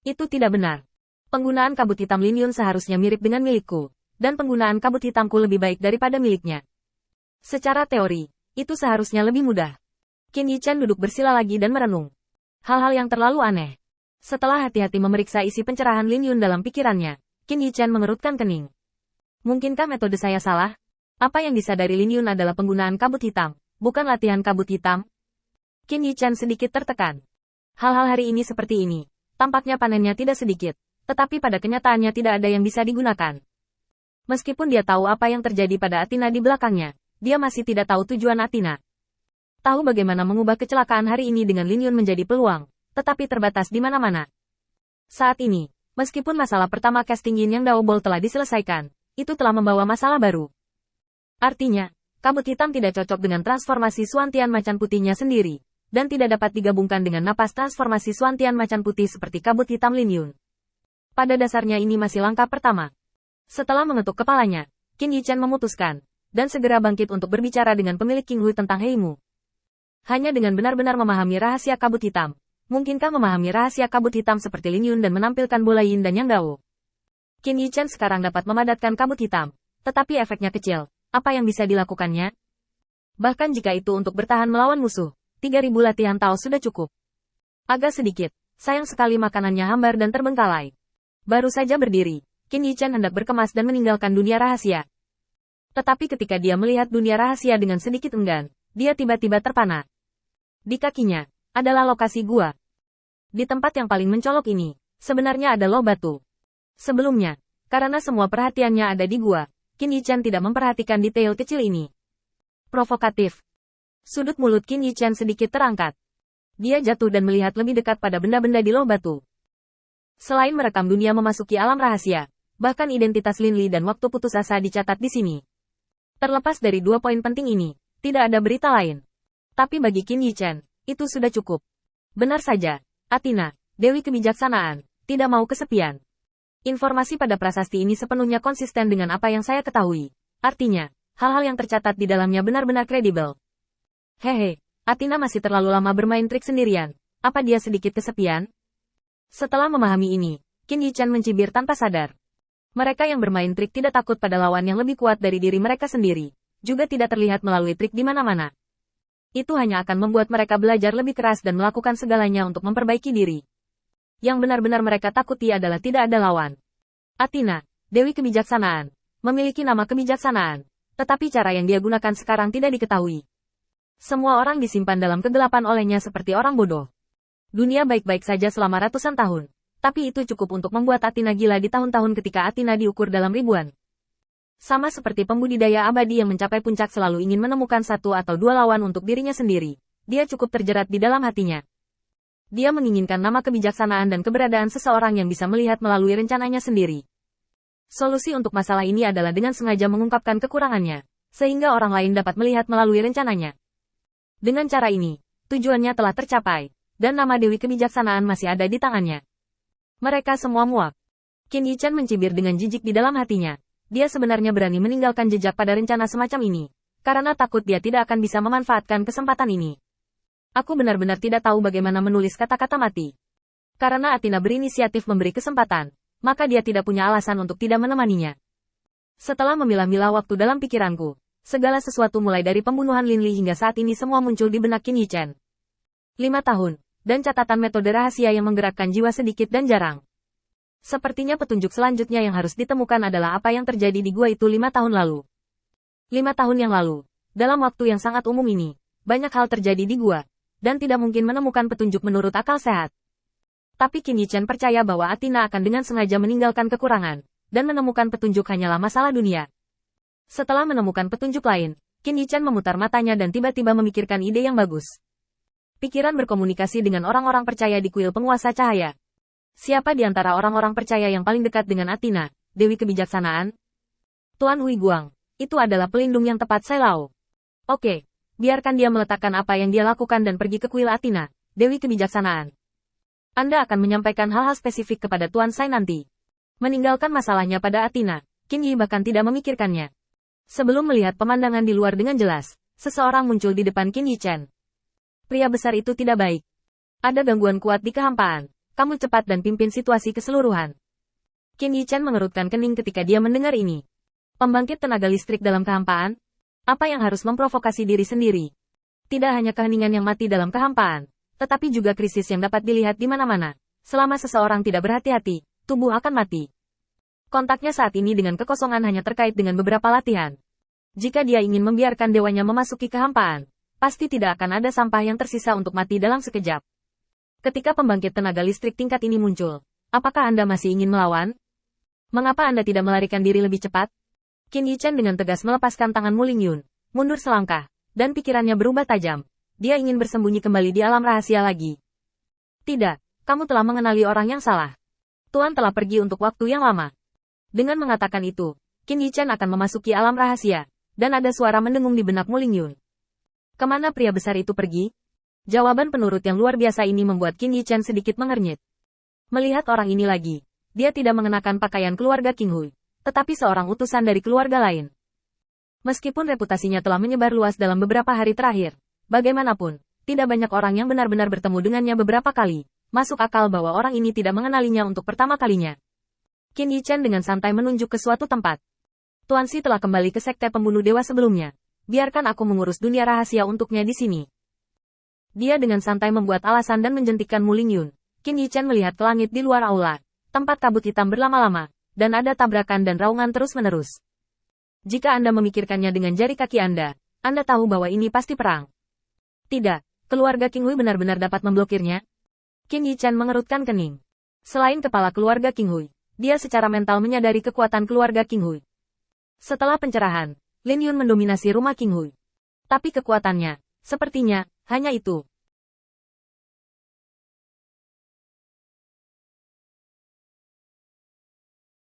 Itu tidak benar. Penggunaan kabut hitam Lin Yun seharusnya mirip dengan milikku, dan penggunaan kabut hitamku lebih baik daripada miliknya. Secara teori, itu seharusnya lebih mudah. Qin Yichen duduk bersila lagi dan merenung. Hal-hal yang terlalu aneh. Setelah hati-hati memeriksa isi pencerahan Lin Yun dalam pikirannya, Qin Yichen mengerutkan kening. Mungkinkah metode saya salah? Apa yang disadari Lin Yun adalah penggunaan kabut hitam, bukan latihan kabut hitam? Qin Yichen sedikit tertekan. Hal-hal hari ini seperti ini. Tampaknya panennya tidak sedikit, tetapi pada kenyataannya tidak ada yang bisa digunakan. Meskipun dia tahu apa yang terjadi pada Athena di belakangnya, dia masih tidak tahu tujuan Athena. Tahu bagaimana mengubah kecelakaan hari ini dengan Lin Yun menjadi peluang, tetapi terbatas di mana-mana. Saat ini, meskipun masalah pertama casting Yin Yang Dao Ball telah diselesaikan, itu telah membawa masalah baru. Artinya, kabut hitam tidak cocok dengan transformasi Suantian macan putihnya sendiri, dan tidak dapat digabungkan dengan napas transformasi Suantian macan putih seperti kabut hitam Lin Yun. Pada dasarnya ini masih langkah pertama. Setelah mengetuk kepalanya, Qin Yichen memutuskan, dan segera bangkit untuk berbicara dengan pemilik King Hui tentang Heimu. Hanya dengan benar-benar memahami rahasia kabut hitam, mungkinkah memahami rahasia kabut hitam seperti Lin Yun dan menampilkan bola Yin dan Yang Dao? Qin Yichen sekarang dapat memadatkan kabut hitam, tetapi efeknya kecil. Apa yang bisa dilakukannya? Bahkan jika itu untuk bertahan melawan musuh, 3.000 latihan Tao sudah cukup. Agak sedikit, sayang sekali makanannya hambar dan terbengkalai. Baru saja berdiri, Qin Yichen hendak berkemas dan meninggalkan dunia rahasia. Tetapi ketika dia melihat dunia rahasia dengan sedikit enggan, dia tiba-tiba terpana. Di kakinya, adalah lokasi gua. Di tempat yang paling mencolok ini, sebenarnya ada loh batu. Sebelumnya, karena semua perhatiannya ada di gua, Qin Yichen tidak memperhatikan detail kecil ini. Provokatif. Sudut mulut Qin Yichen sedikit terangkat. Dia jatuh dan melihat lebih dekat pada benda-benda di loh batu. Selain merekam dunia memasuki alam rahasia, bahkan identitas Lin Li dan waktu putus asa dicatat di sini. Terlepas dari 2 poin penting ini, tidak ada berita lain. Tapi bagi Qin Yichen, itu sudah cukup. Benar saja, Athena, Dewi Kebijaksanaan, tidak mau kesepian. Informasi pada prasasti ini sepenuhnya konsisten dengan apa yang saya ketahui. Artinya, hal-hal yang tercatat di dalamnya benar-benar kredibel. Hehe, Athena masih terlalu lama bermain trik sendirian. Apa dia sedikit kesepian? Setelah memahami ini, Qin Yichen mencibir tanpa sadar. Mereka yang bermain trik tidak takut pada lawan yang lebih kuat dari diri mereka sendiri. Juga tidak terlihat melalui trik di mana-mana. Itu hanya akan membuat mereka belajar lebih keras dan melakukan segalanya untuk memperbaiki diri. Yang benar-benar mereka takuti adalah tidak ada lawan. Athena, Dewi Kebijaksanaan, memiliki nama kebijaksanaan, tetapi cara yang dia gunakan sekarang tidak diketahui. Semua orang disimpan dalam kegelapan olehnya seperti orang bodoh. Dunia baik-baik saja selama ratusan tahun, tapi itu cukup untuk membuat Athena gila di tahun-tahun ketika Athena diukur dalam ribuan. Sama seperti pembudidaya abadi yang mencapai puncak selalu ingin menemukan 1 atau 2 lawan untuk dirinya sendiri, dia cukup terjerat di dalam hatinya. Dia menginginkan nama kebijaksanaan dan keberadaan seseorang yang bisa melihat melalui rencananya sendiri. Solusi untuk masalah ini adalah dengan sengaja mengungkapkan kekurangannya, sehingga orang lain dapat melihat melalui rencananya. Dengan cara ini, tujuannya telah tercapai, dan nama Dewi Kebijaksanaan masih ada di tangannya. Mereka semua muak. Qin Yichen mencibir dengan jijik di dalam hatinya. Dia sebenarnya berani meninggalkan jejak pada rencana semacam ini, karena takut dia tidak akan bisa memanfaatkan kesempatan ini. Aku benar-benar tidak tahu bagaimana menulis kata-kata mati. Karena Athena berinisiatif memberi kesempatan, maka dia tidak punya alasan untuk tidak menemaninya. Setelah memilah-milah waktu dalam pikiranku, segala sesuatu mulai dari pembunuhan Lin Li hingga saat ini semua muncul di benak Qin Yichen. 5 tahun, dan catatan metode rahasia yang menggerakkan jiwa sedikit dan jarang. Sepertinya petunjuk selanjutnya yang harus ditemukan adalah apa yang terjadi di gua itu 5 tahun lalu. 5 tahun yang lalu, dalam waktu yang sangat umum ini, banyak hal terjadi di gua, dan tidak mungkin menemukan petunjuk menurut akal sehat. Tapi Qin Yichen percaya bahwa Athena akan dengan sengaja meninggalkan kekurangan, dan menemukan petunjuk hanyalah masalah dunia. Setelah menemukan petunjuk lain, Qin Yichen memutar matanya dan tiba-tiba memikirkan ide yang bagus. Pikiran berkomunikasi dengan orang-orang percaya di kuil penguasa cahaya. Siapa di antara orang-orang percaya yang paling dekat dengan Athena, Dewi Kebijaksanaan? Tuan Hui Guang, itu adalah pelindung yang tepat Sai Lao. Oke, biarkan dia meletakkan apa yang dia lakukan dan pergi ke kuil Athena, Dewi Kebijaksanaan. Anda akan menyampaikan hal-hal spesifik kepada Tuan Sai nanti. Meninggalkan masalahnya pada Athena, Qin Yi bahkan tidak memikirkannya. Sebelum melihat pemandangan di luar dengan jelas, seseorang muncul di depan Qin Yichen. Pria besar itu tidak baik. Ada gangguan kuat di kehampaan. kamu cepat dan pimpin situasi keseluruhan. Qin Yichan mengerutkan kening ketika dia mendengar ini. Pembangkit tenaga listrik dalam kehampaan? Apa yang harus memprovokasi diri sendiri? Tidak hanya keheningan yang mati dalam kehampaan, tetapi juga krisis yang dapat dilihat di mana-mana. Selama seseorang tidak berhati-hati, tubuh akan mati. Kontaknya saat ini dengan kekosongan hanya terkait dengan beberapa latihan. Jika dia ingin membiarkan dewanya memasuki kehampaan, pasti tidak akan ada sampah yang tersisa untuk mati dalam sekejap. Ketika pembangkit tenaga listrik tingkat ini muncul, apakah Anda masih ingin melawan? Mengapa Anda tidak melarikan diri lebih cepat? Qin Yichan dengan tegas melepaskan tangan Mu Lingyun, mundur selangkah, dan pikirannya berubah tajam. Dia ingin bersembunyi kembali di alam rahasia lagi. Tidak, kamu telah mengenali orang yang salah. Tuan telah pergi untuk waktu yang lama. Dengan mengatakan itu, Qin Yichan akan memasuki alam rahasia, dan ada suara mendengung di benak Mu Lingyun. Kemana pria besar itu pergi? Jawaban penurut yang luar biasa ini membuat Qin Yichan sedikit mengernyit. Melihat orang ini lagi, dia tidak mengenakan pakaian keluarga Qinghui, tetapi seorang utusan dari keluarga lain. Meskipun reputasinya telah menyebar luas dalam beberapa hari terakhir, bagaimanapun, tidak banyak orang yang benar-benar bertemu dengannya beberapa kali. Masuk akal bahwa orang ini tidak mengenalinya untuk pertama kalinya. Qin Yichan dengan santai menunjuk ke suatu tempat. Tuan Si telah kembali ke sekte pembunuh dewa sebelumnya. Biarkan aku mengurus dunia rahasia untuknya di sini. Dia dengan santai membuat alasan dan menjentikkan Mu Lingyun. Qin Yichan melihat ke langit di luar aula. Tempat kabut hitam berlama-lama, dan ada tabrakan dan raungan terus-menerus. Jika Anda memikirkannya dengan jari kaki Anda tahu bahwa ini pasti perang. Tidak, keluarga Qinghui benar-benar dapat memblokirnya. Qin Yichan mengerutkan kening. Selain kepala keluarga Qinghui, dia secara mental menyadari kekuatan keluarga Qinghui. Setelah pencerahan, Lin Yun mendominasi rumah Qinghui. Tapi kekuatannya, sepertinya, hanya itu.